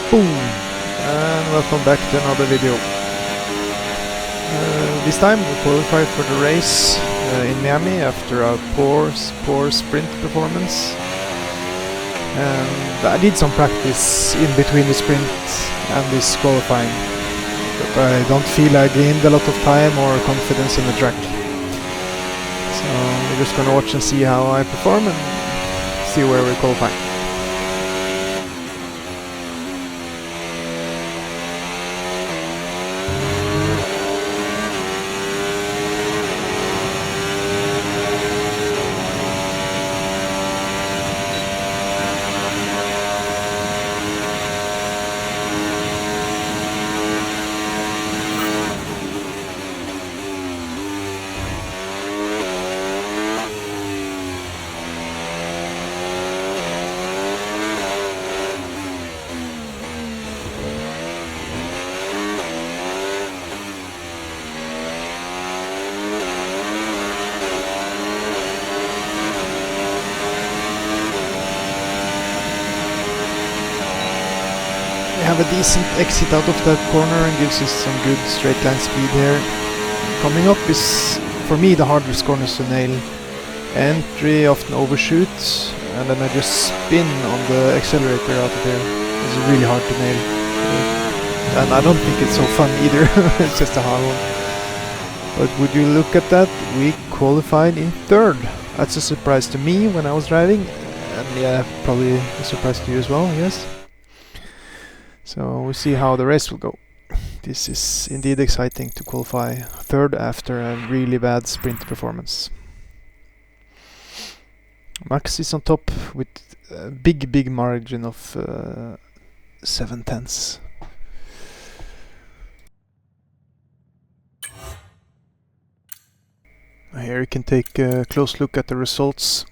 Boom! And welcome back to another video. This time we qualified for the race in Miami after a poor sprint performance. And I did some practice in between the sprint and this qualifying, but I don't feel I gained a lot of time or confidence in the track. So we're just gonna watch and see how I perform and see where we qualify. Have a decent exit out of that corner and gives us some good straight line speed here. Coming up is for me the hardest corners to nail. Entry often overshoots and then I just spin on the accelerator out of here. It's really hard to nail. And I don't think it's so fun either. It's just a hard one. But would you look at that, we qualified in third. That's a surprise to me when I was driving, and yeah, probably a surprise to you as well, yes. So we'll see how the race will go. This is indeed exciting to qualify third after a really bad sprint performance. Max is on top with a big margin of 7/10. Here you can take a close look at the results.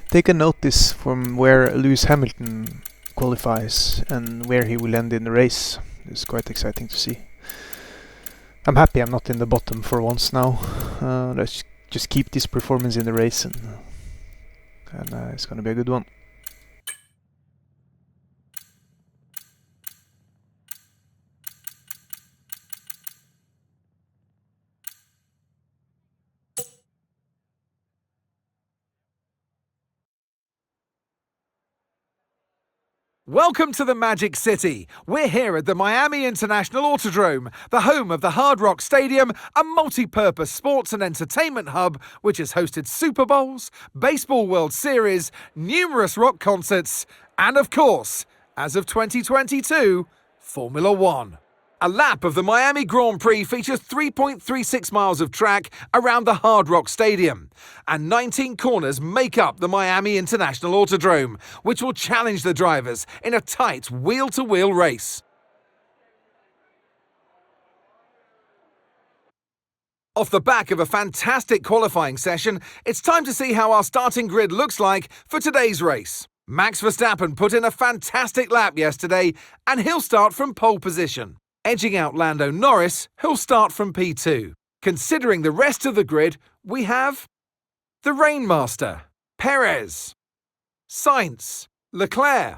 Take a notice from where Lewis Hamilton qualifies and where he will end in the race. It's quite exciting to see. I'm happy I'm not in the bottom for once now. Let's just keep this performance in the race and it's gonna be a good one. Welcome to the Magic City. We're here at the Miami International Autodrome, the home of the Hard Rock Stadium, a multi-purpose sports and entertainment hub which has hosted Super Bowls, Baseball World Series, numerous rock concerts, and of course, as of 2022, Formula One. A lap of the Miami Grand Prix features 3.36 miles of track around the Hard Rock Stadium, and 19 corners make up the Miami International Autodrome, which will challenge the drivers in a tight wheel-to-wheel race. Off the back of a fantastic qualifying session, it's time to see how our starting grid looks like for today's race. Max Verstappen put in a fantastic lap yesterday, and he'll start from pole position. Edging out Lando Norris, who'll start from P2. Considering the rest of the grid, we have the Rainmaster, Perez, Sainz, Leclerc,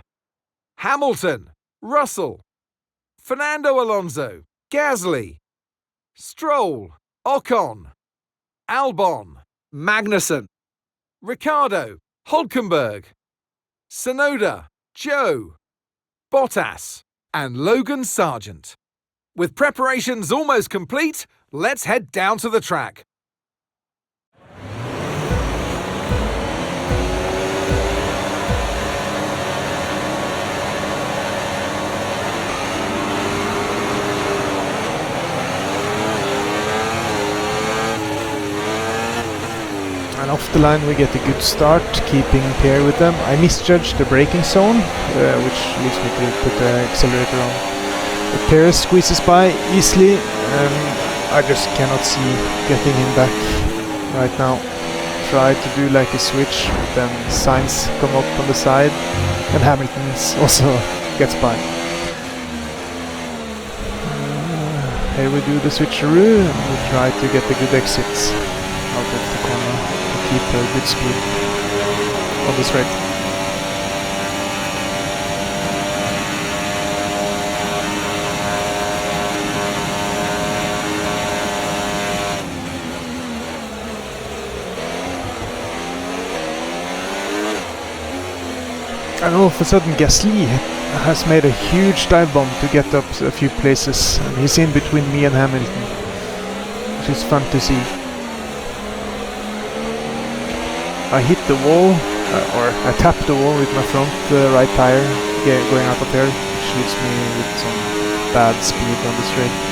Hamilton, Russell, Fernando Alonso, Gasly, Stroll, Ocon, Albon, Magnussen, Ricciardo, Hülkenberg, Tsunoda, Joe, Bottas, and Logan Sargent. With preparations almost complete, let's head down to the track. And off the line we get a good start, keeping pair with them. I misjudged the braking zone, which leads me to put the accelerator on. The Perez squeezes by easily, I just cannot see getting him back right now. Try to do like a switch, but then Sainz come up on the side, and Hamilton also gets by. Here we do the switcheroo, and we try to get a good exit out of the corner to keep a good speed on the straight. And all of a sudden Gasly has made a huge dive bomb to get up a few places, and he's in between me and Hamilton, which is fun to see. I hit the wall, or I tapped the wall with my front right tire going out of there, which leaves me with some bad speed on the straight.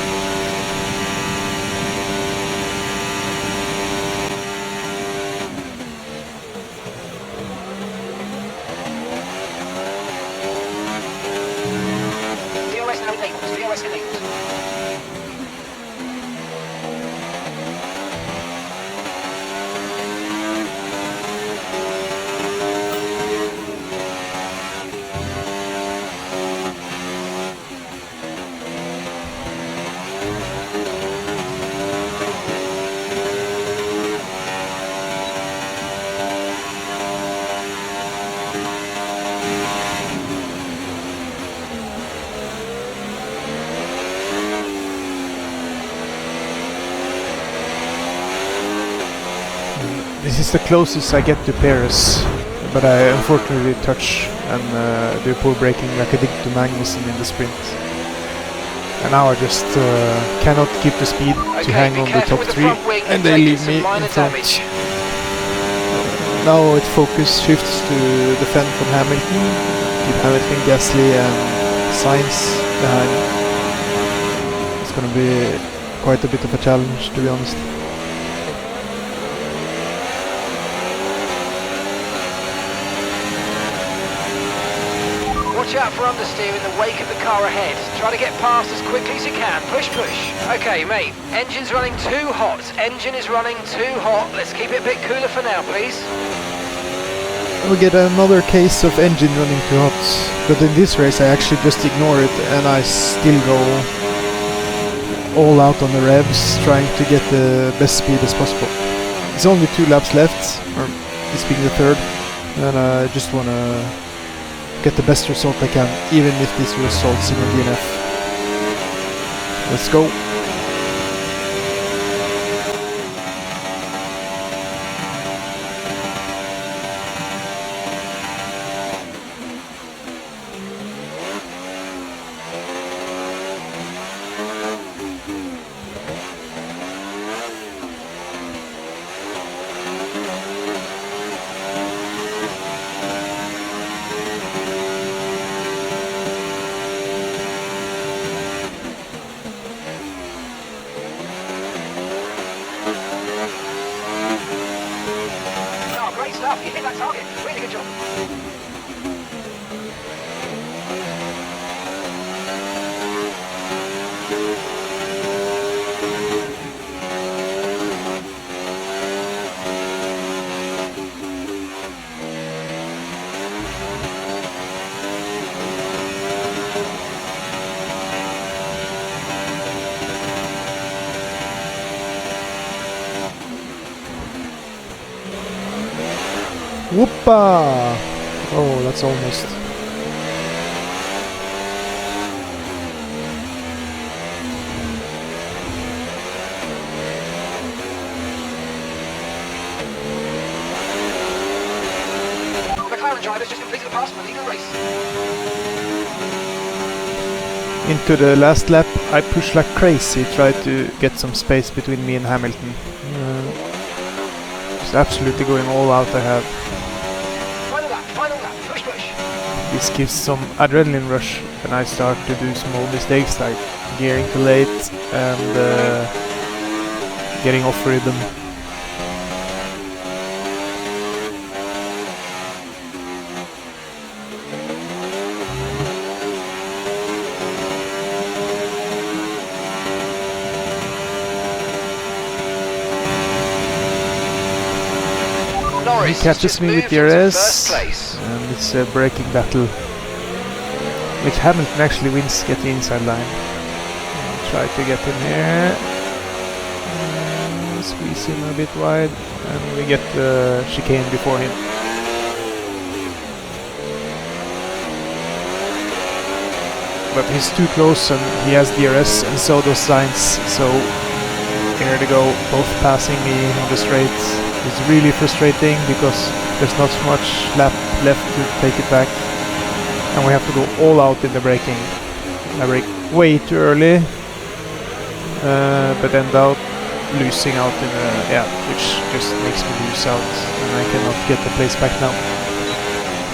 This is the closest I get to Paris, but I unfortunately touch and do poor braking like I did to Magnussen in the sprint. And now I just cannot keep the speed to hang on the top three, and they leave me in front. Now it focus shifts to defend from Hamilton, keep Hamilton, Gasly and Sainz behind. It's gonna be quite a bit of a challenge, to be honest. Watch out for understeer in the wake of the car ahead. Try to get past as quickly as you can. Push, push. Okay, mate. Engine's running too hot. Engine is running too hot. Let's keep it a bit cooler for now, please. We get another case of engine running too hot, but in this race I actually just ignore it and I still go all out on the revs, trying to get the best speed as possible. It's only 2 laps left, or this being the third, and I just want to get the best result I can, even if this results in a DNF. Let's go. You hit that target. Really good job. Whoopa! Oh, that's almost. McLaren drivers just completed the pass for the legal race. Into the last lap, I pushed like crazy, tried to get some space between me and Hamilton. Just absolutely going all out I have. Final lap, push, push. This gives some adrenaline rush when I start to do small mistakes like gearing too late and getting off rhythm. He catches me with DRS, and it's a braking battle, which Hamilton actually wins, get the inside line. I'll try to get him here, squeeze him a bit wide, and we get the chicane before him. But he's too close and he has DRS, and so does Sainz, so here they go, both passing me on the straight. It's really frustrating because there's not so much lap left to take it back. and we have to go all out in the braking. I brake way too early, but end up losing out in the, which just makes me lose out, and I cannot get the place back now.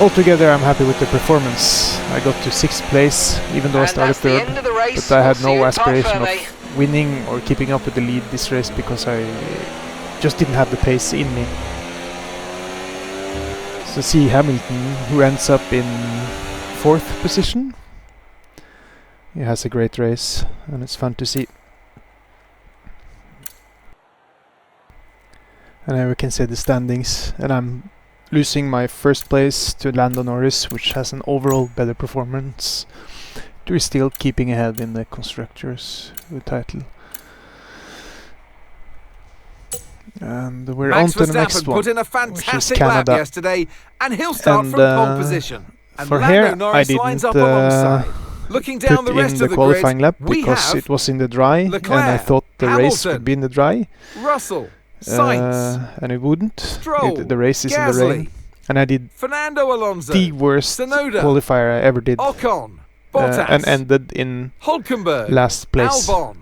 Altogether, I'm happy with the performance. I got to 6th place, even though I started 3rd, but I had no aspiration of winning or keeping up with the lead this race because I just didn't have the pace in me. So see Hamilton, who ends up in 4th position. He has a great race, and it's fun to see. And here we can see the standings, and I'm losing my 1st place to Lando Norris, which has an overall better performance. We're still keeping ahead in the constructors title. And we're on to the next one, put in a fantastic lap yesterday, and he'll start from pole position. And for Lando here, Norris I didn't lines up alongside. Looking down the put rest in of the qualifying grid, lap because it was in the dry, Leclerc, and I thought the race Hamilton, would be in the dry. Russell, Sainz, and it wouldn't. Stroll, The race is Gasly, in the rain, and I did Fernando Alonso, the worst Tsunoda, qualifier I ever did, Ocon, Bottas, and ended in Hulkenberg, last place. Albon.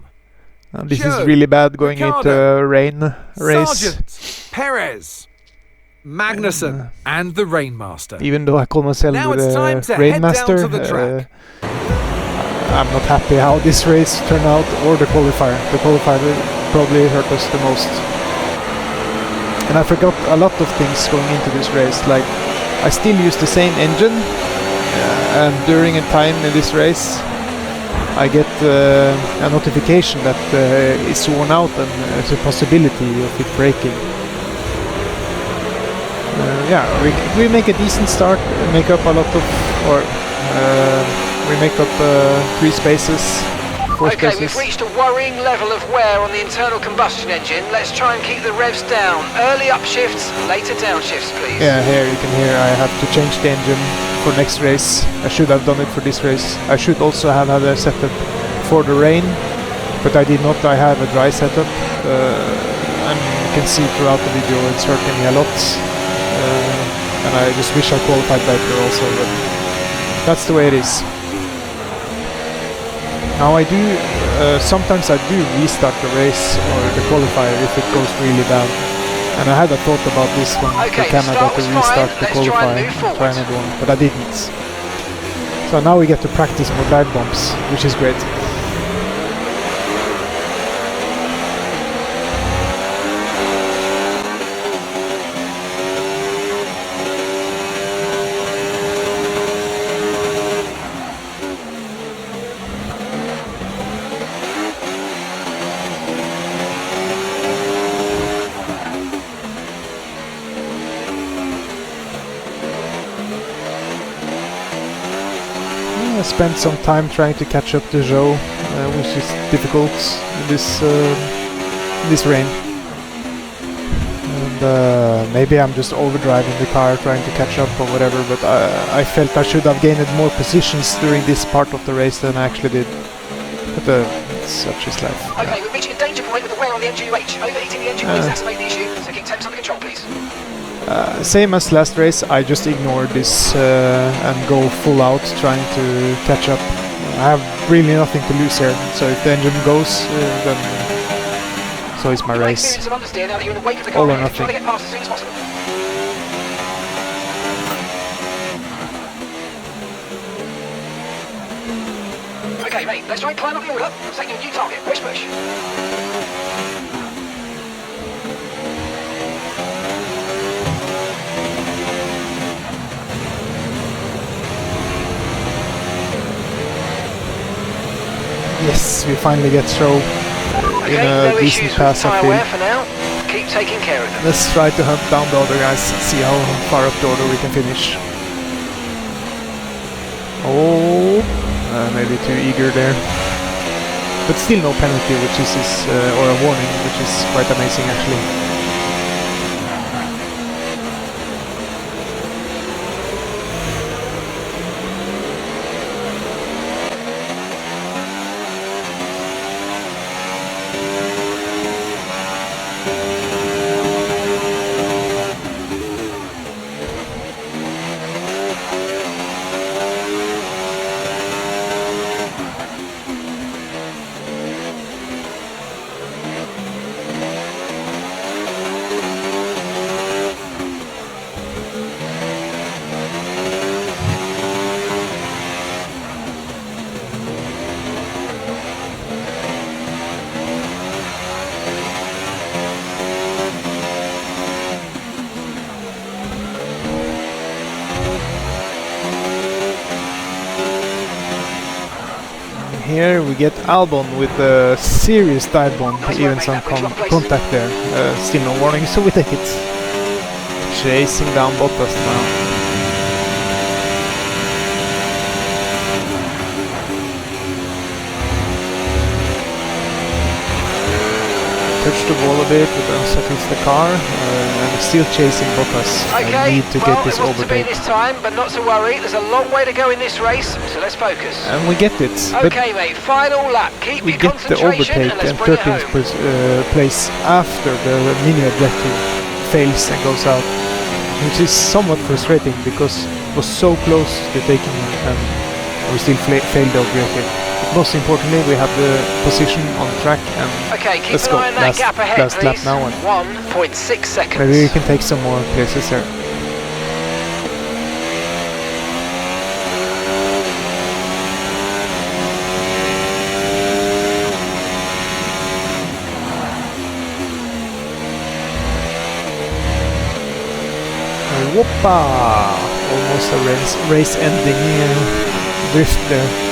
This Joe, is really bad going Ricciardo, into a rain race. Sargent, Perez, Magnussen, and the Rainmaster. Even though I call myself Now it's time to the head down Rainmaster, to the track. I'm not happy how this race turned out, or the qualifier. The qualifier probably hurt us the most. And I forgot a lot of things going into this race, like I still use the same engine, and during a time in this race I get a notification that it's worn out and there's a possibility of it breaking. We make a decent start, make up a lot of, we make up 3 spaces, 4 Okay, spaces. we've reached a worrying level of wear on the internal combustion engine. Let's try and keep the revs down. Early upshifts, later downshifts, please. Yeah, here you can hear I have to change the engine for next race. I should have done it for this race. I should also have had a setup for the rain, but I did not. I have a dry setup, and you can see throughout the video it's hurting me a lot. And I just wish I qualified better also, but that's the way it is. Now I do, sometimes I do restart the race or the qualifier if it goes really bad. And I had a thought about this one for Canada, to restart the qualifier and try another one, but I didn't. So now we get to practice more dive bombs, which is great. I spent some time trying to catch up to Joe, which is difficult in this rain. And maybe I'm just overdriving the car trying to catch up or whatever, but I felt I should have gained more positions during this part of the race than I actually did. But such is life. Okay, we're reaching a danger point with the wear on the MGU-H. Overheating the engine will exacerbate the issue, so keep temps under control, please. Same as last race, I just ignored this and go full out trying to catch up. I have really nothing to lose here, so if the engine goes, then so is my race. All or nothing. Okay, mate, let's try and climb up the order. Set your new target. Push, push. Yes, we finally get through in a decent pass up here. For now. Keep taking care of them. Let's try to hunt down the other guys, see how far up the order we can finish. Oh, maybe too eager there. But still no penalty, which is or a warning, which is quite amazing actually. here we get Albon with a serious dive bomb, even some contact there. Still no warning, so we take it. Chasing down Bottas now. Touch the wall a bit, but unsettles the car, and still chasing Bottas. Okay, I need to get this it wasn't to be overtake. this time, but not to worry. There's a long way to go in this race, so let's focus. And we get it. Okay, mate, final lap. Keep We your get the concentration overtake and let's and bring it 13th home. place after the mini objective fails and goes out, which is somewhat frustrating because it was so close to taking it and we still failed the objective. But most importantly, we have the position on track and Okay, keep let's an go. eye on that gap ahead, last lap please. now, and 1.6 seconds. maybe we can take some more places here. Whoppa! Almost a race ending drift there.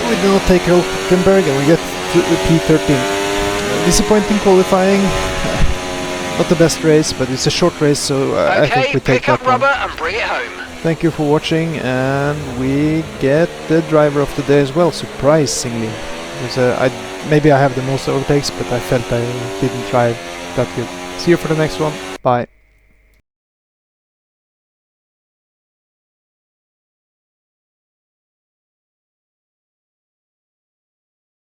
We do not take Hulkenberg and we get to P13. Disappointing qualifying. Not the best race, but it's a short race, so I think we take pick up that one. rubber and bring it home. Thank you for watching, and we get the driver of the day as well, surprisingly. Maybe I have the most overtakes, but I felt I didn't drive that good. See you for the next one. Bye.